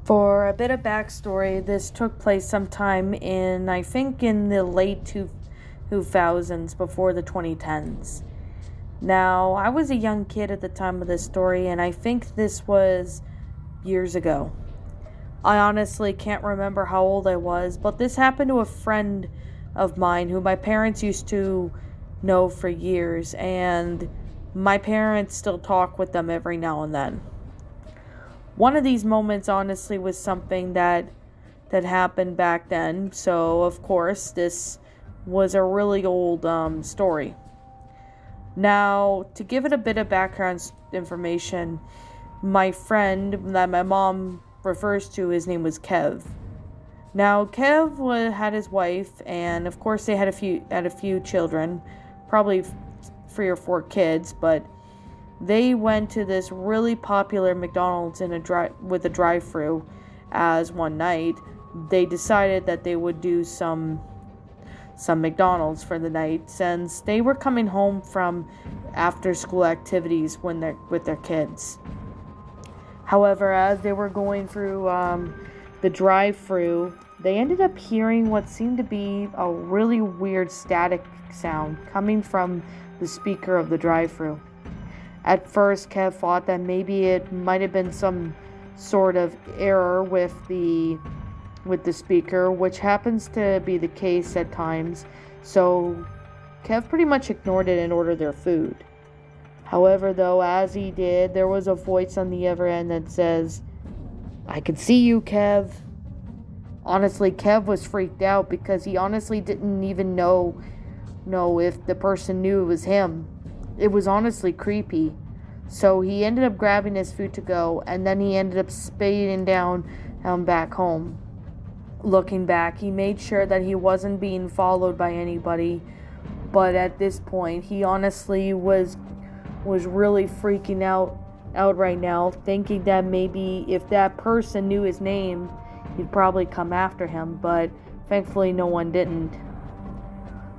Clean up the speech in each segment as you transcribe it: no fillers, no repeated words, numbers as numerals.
For a bit of backstory, this took place sometime I think in the late 2000s, before the 2010s. Now, I was a young kid at the time of this story, and I think this was years ago. I honestly can't remember how old I was, but this happened to a friend of mine who my parents used to know for years, and my parents still talk with them every now and then. One of these moments, honestly, was something that happened back then. So, of course, this was a really old story. Now, to give it a bit of background information, my friend that my mom refers to, his name was Kev. Now, Kev had his wife, and of course, they had a few children, probably 3 or 4 kids, but they went to this really popular McDonald's with a drive-thru, as one night they decided that they would do some McDonald's for the night, since they were coming home from after-school activities with their kids. However, as they were going through the drive-thru, they ended up hearing what seemed to be a really weird static sound coming from the speaker of the drive-thru. At first, Kev thought that maybe it might have been some sort of error with the speaker, which happens to be the case at times, so Kev pretty much ignored it and ordered their food. However, though, as he did, there was a voice on the other end that says, "I can see you, Kev." Honestly, Kev was freaked out because he honestly didn't even know if the person knew it was him. It was honestly creepy. So he ended up grabbing his food to go, and then he ended up speeding down back home. Looking back, he made sure that he wasn't being followed by anybody, but at this point, he honestly was really freaking out right now, thinking that maybe if that person knew his name, he'd probably come after him, but thankfully no one didn't.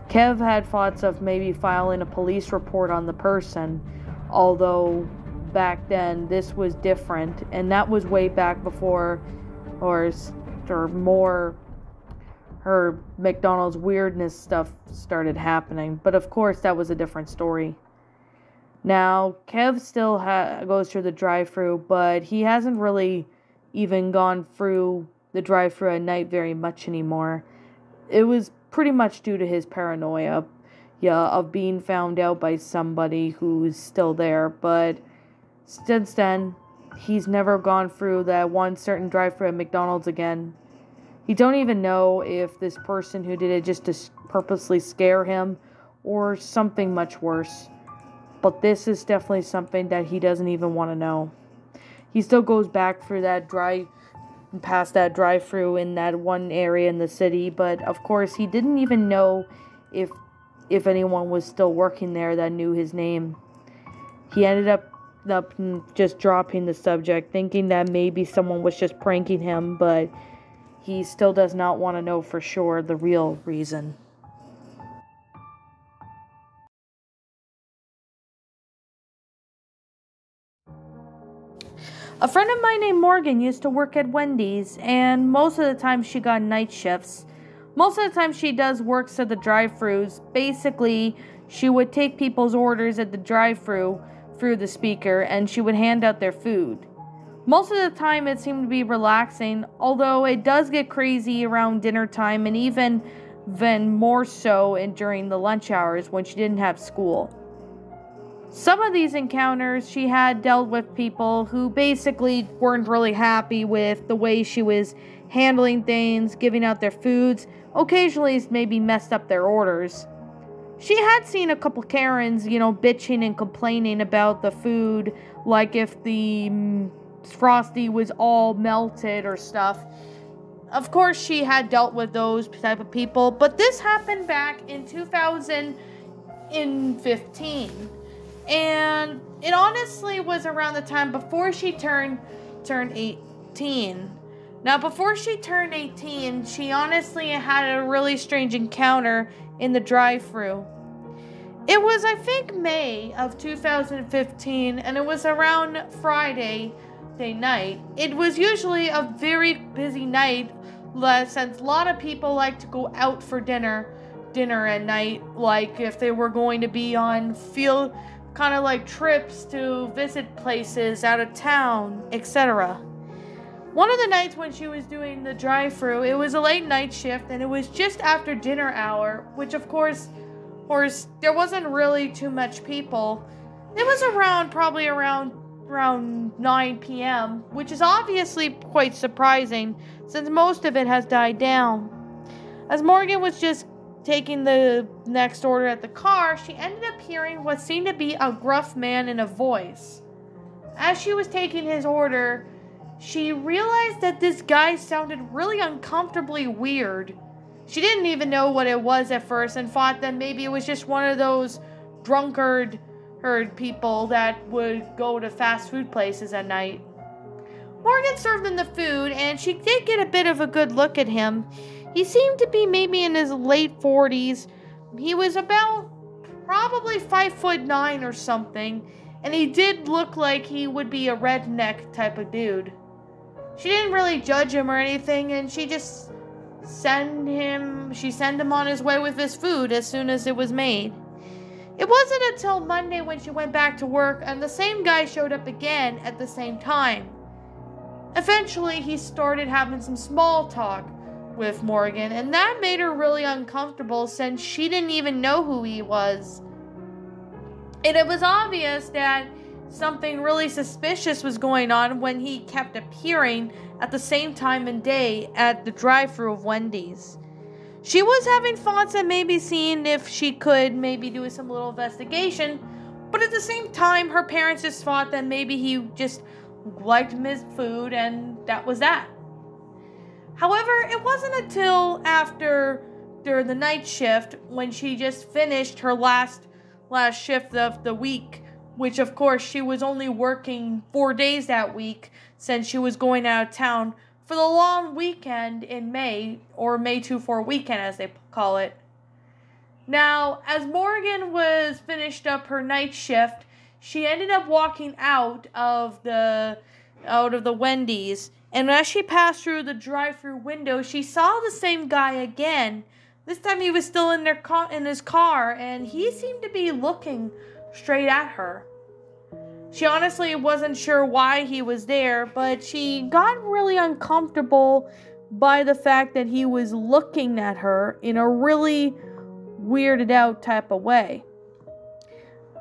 Kev had thoughts of maybe filing a police report on the person, although back then this was different, and that was way back before or more her McDonald's weirdness stuff started happening. But of course, that was a different story. Now, Kev still goes through the drive-thru, but he hasn't really even gone through the drive-thru at night very much anymore. It was pretty much due to his paranoia, of being found out by somebody who's still there. But since then, he's never gone through that one certain drive-thru at McDonald's again. He don't even know if this person who did it just to purposely scare him or something much worse. But this is definitely something that he doesn't even want to know. He still goes back through past that drive-thru in that one area in the city, but of course he didn't even know if anyone was still working there that knew his name. He ended up just dropping the subject, thinking that maybe someone was just pranking him, but he still does not want to know for sure the real reason. A friend of mine named Morgan used to work at Wendy's, and most of the time she got night shifts. Most of the time she works at the drive-thrus. Basically, she would take people's orders at the drive-thru through the speaker, and she would hand out their food. Most of the time it seemed to be relaxing, although it does get crazy around dinner time, and even more so during the lunch hours when she didn't have school. Some of these encounters, she had dealt with people who basically weren't really happy with the way she was handling things, giving out their foods, occasionally maybe messed up their orders. She had seen a couple Karens, bitching and complaining about the food, like if the Frosty was all melted or stuff. Of course, she had dealt with those type of people, but this happened back in 2015. And it honestly was around the time before she turned 18. Now, before she turned 18, she honestly had a really strange encounter in the drive-thru. It was, I think, May of 2015, and it was around Friday day night. It was usually a very busy night, since a lot of people like to go out for dinner at night, like if they were going to be on field kind of like trips to visit places out of town, etc. One of the nights when she was doing the drive-thru, it was a late night shift, and it was just after dinner hour, which of course there wasn't really too much people. It was probably around 9 p.m., which is obviously quite surprising since most of it has died down. As Morgan was just taking the next order at the car, she ended up hearing what seemed to be a gruff man in a voice. As she was taking his order, she realized that this guy sounded really uncomfortably weird. She didn't even know what it was at first and thought that maybe it was just one of those drunkard people that would go to fast food places at night. Morgan served them the food, and she did get a bit of a good look at him. He seemed to be maybe in his late 40s. He was about probably 5'9" or something, and he did look like he would be a redneck type of dude. She didn't really judge him or anything, and she just sent him on his way with his food as soon as it was made. It wasn't until Monday when she went back to work and the same guy showed up again at the same time. Eventually, he started having some small talk with Morgan, and that made her really uncomfortable since she didn't even know who he was. And it was obvious that something really suspicious was going on when he kept appearing at the same time and day at the drive-thru of Wendy's. She was having thoughts of maybe seeing if she could maybe do some little investigation, but at the same time, her parents just thought that maybe he just liked his food and that was that. However, it wasn't until during the night shift when she just finished her last shift of the week, which of course she was only working 4 days that week since she was going out of town for the long weekend in May, or May 2-4 weekend as they call it. Now, as Morgan was finished up her night shift, she ended up walking out of the Wendy's, and as she passed through the drive-thru window, she saw the same guy again. This time he was still in his car, and he seemed to be looking straight at her. She honestly wasn't sure why he was there, but she got really uncomfortable by the fact that he was looking at her in a really weirded out type of way.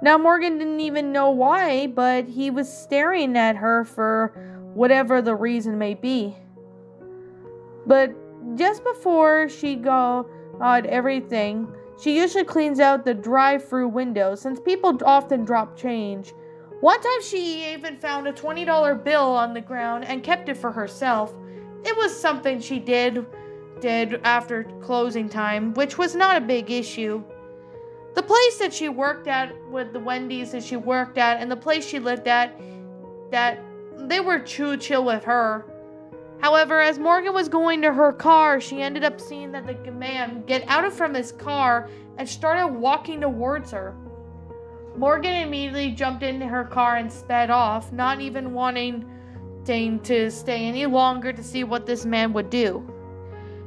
Now, Morgan didn't even know why, but he was staring at her for whatever the reason may be. But just before she got everything, she usually cleans out the drive-thru window since people often drop change. One time she even found a $20 bill on the ground and kept it for herself. It was something she did after closing time, which was not a big issue. The place that she worked at, with the Wendy's that she worked at, and the place she lived at, that they were too chill with her. However, as Morgan was going to her car, she ended up seeing that the man get out from his car and started walking towards her. Morgan immediately jumped into her car and sped off, not even wanting to stay any longer to see what this man would do.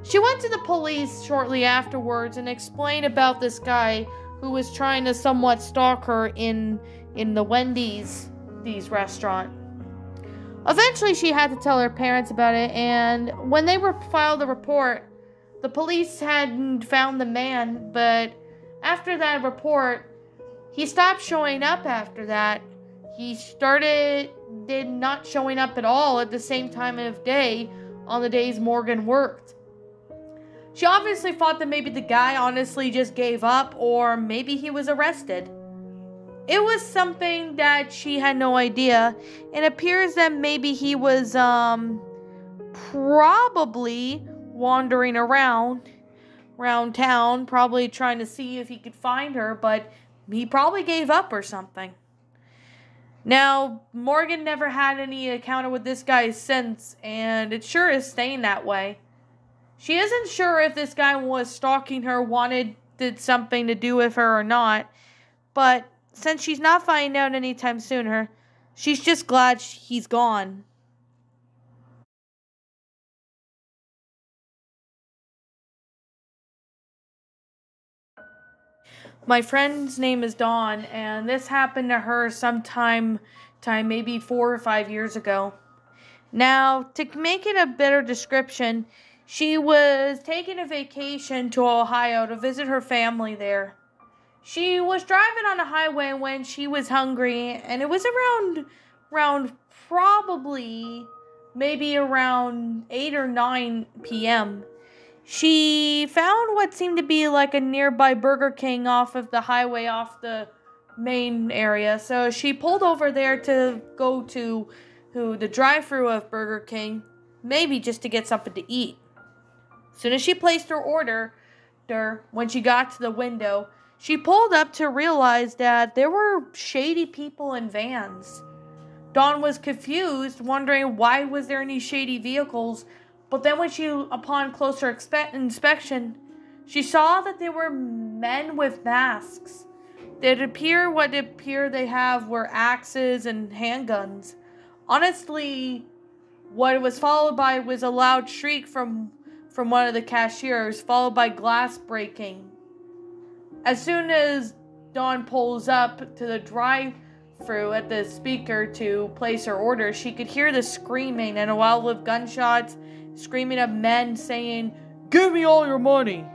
She went to the police shortly afterwards and explained about this guy who was trying to somewhat stalk her in the Wendy's restaurant. Eventually, she had to tell her parents about it, and when they filed the report, the police hadn't found the man, but after that report, he stopped showing up after that. He did not showing up at all at the same time of day on the days Morgan worked. She obviously thought that maybe the guy honestly just gave up, or maybe he was arrested. It was something that she had no idea. It appears that maybe he was probably wandering around town, probably trying to see if he could find her, but he probably gave up or something. Now, Morgan never had any encounter with this guy since, and it sure is staying that way. She isn't sure if this guy was stalking her, did something to do with her or not, but since she's not finding out anytime sooner, she's just glad he's gone. My friend's name is Dawn, and this happened to her sometime maybe 4 or 5 years ago. Now, to make it a better description, she was taking a vacation to Ohio to visit her family there. She was driving on a highway when she was hungry, and it was around probably maybe around 8 or 9 p.m. She found what seemed to be like a nearby Burger King off of the highway, off the main area. So she pulled over there to go to the drive-thru of Burger King, maybe just to get something to eat. As soon as she placed her order, when she got to the window, she pulled up to realize that there were shady people in vans. Dawn was confused, wondering why was there any shady vehicles. But then upon closer inspection, she saw that they were men with masks. What appear they have were axes and handguns. Honestly, what was followed by was a loud shriek from one of the cashiers, followed by glass breaking. As soon as Dawn pulls up to the drive-thru at the speaker to place her order, she could hear the screaming and a while of gunshots, screaming of men saying, "Give me all your money."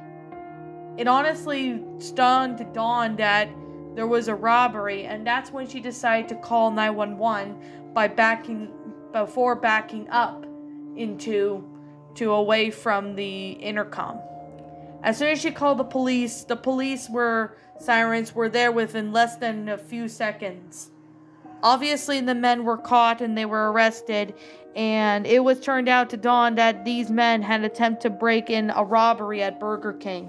It honestly stunned Dawn that there was a robbery, and that's when she decided to call 911 before backing up away from the intercom. As soon as she called the police sirens were there within less than a few seconds. Obviously, the men were caught and they were arrested, and it was turned out to Dawn that these men had attempted to break in a robbery at Burger King.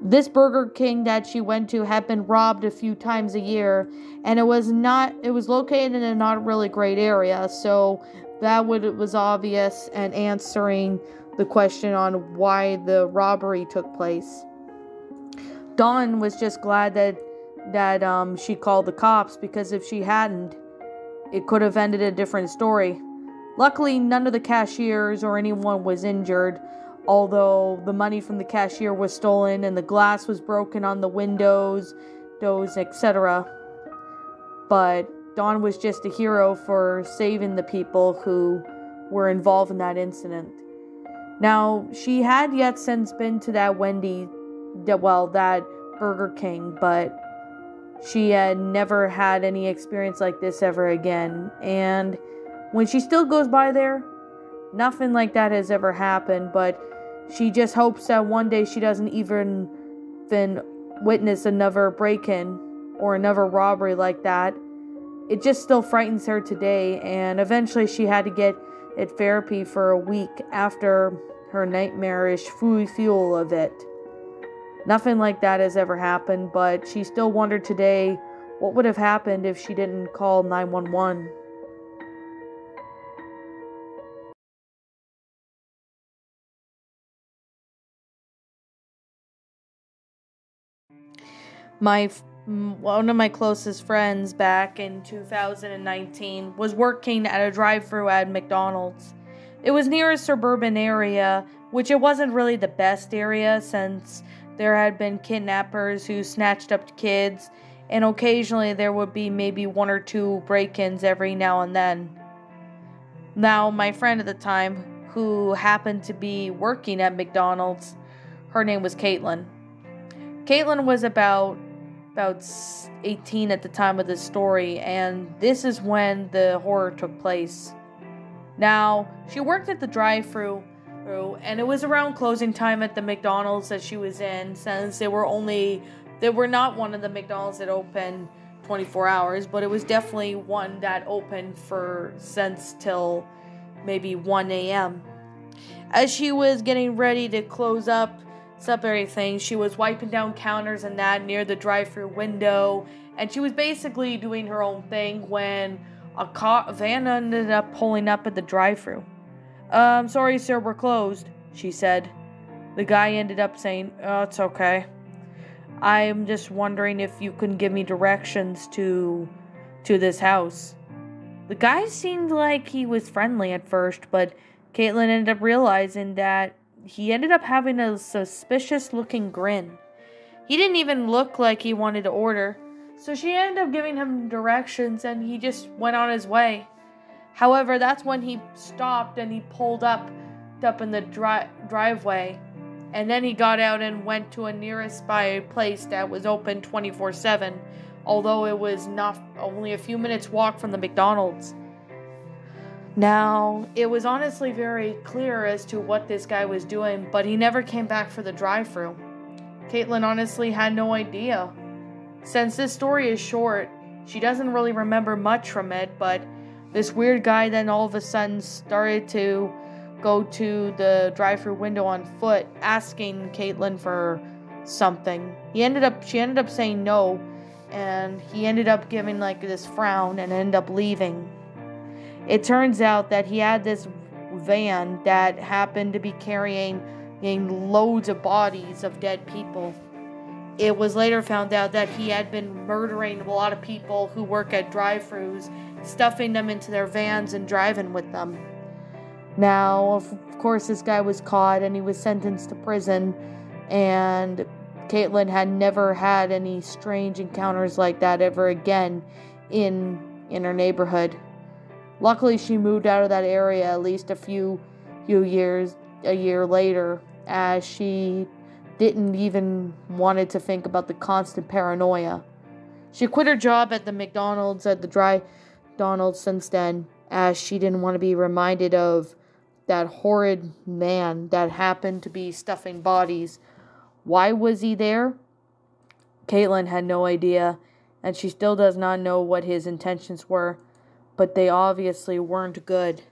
This Burger King that she went to had been robbed a few times a year, and it was located in a not really great area, so that was obvious and answering the question on why the robbery took place. Dawn was just glad that she called the cops, because if she hadn't, it could have ended a different story. Luckily, none of the cashiers or anyone was injured, although the money from the cashier was stolen and the glass was broken on the windows, etc. But Dawn was just a hero for saving the people who were involved in that incident. Now, she had yet since been to that Burger King, but she had never had any experience like this ever again. And when she still goes by there, nothing like that has ever happened, but she just hopes that one day she doesn't even witness another break-in or another robbery like that. It just still frightens her today, and eventually she had to get therapy for a week after her nightmarish fuel of it. Nothing like that has ever happened, but she still wondered today what would have happened if she didn't call 911. One of my closest friends back in 2019 was working at a drive-thru at McDonald's. It was near a suburban area, which it wasn't really the best area since there had been kidnappers who snatched up kids, and occasionally there would be maybe 1 or 2 break-ins every now and then. Now, my friend at the time, who happened to be working at McDonald's, her name was Caitlin. Caitlin was about 18 at the time of this story, and this is when the horror took place. Now, she worked at the drive-thru, and it was around closing time at the McDonald's that she was in, since they were not one of the McDonald's that opened 24 hours, but it was definitely one that opened since till maybe 1 a.m. As she was getting ready to close up everything, she was wiping down counters and that near the drive-thru window, and she was basically doing her own thing when a van ended up pulling up at the drive-thru. Sorry sir, we're closed," she said. The guy ended up saying, "Oh, it's okay. I'm just wondering if you can give me directions to this house." The guy seemed like he was friendly at first, but Caitlin ended up realizing that he ended up having a suspicious-looking grin. He didn't even look like he wanted to order. So she ended up giving him directions and he just went on his way. However, that's when he stopped and he pulled up in the driveway. And then he got out and went to a nearest by place that was open 24/7, although it was not only a few minutes walk from the McDonald's. Now, it was honestly very clear as to what this guy was doing, but he never came back for the drive-thru. Caitlin honestly had no idea. Since this story is short, she doesn't really remember much from it, but this weird guy then all of a sudden started to go to the drive-thru window on foot, asking Caitlin for something. She ended up saying no, and he ended up giving like this frown and ended up leaving. It turns out that he had this van that happened to be carrying loads of bodies of dead people. It was later found out that he had been murdering a lot of people who work at drive-thrus, stuffing them into their vans and driving with them. Now, of course, this guy was caught and he was sentenced to prison, and Caitlin had never had any strange encounters like that ever again in her neighborhood. Luckily, she moved out of that area at least a year later, as she didn't even wanted to think about the constant paranoia. She quit her job at the McDonald's since then, as she didn't want to be reminded of that horrid man that happened to be stuffing bodies. Why was he there? Caitlin had no idea, and she still does not know what his intentions were, but they obviously weren't good.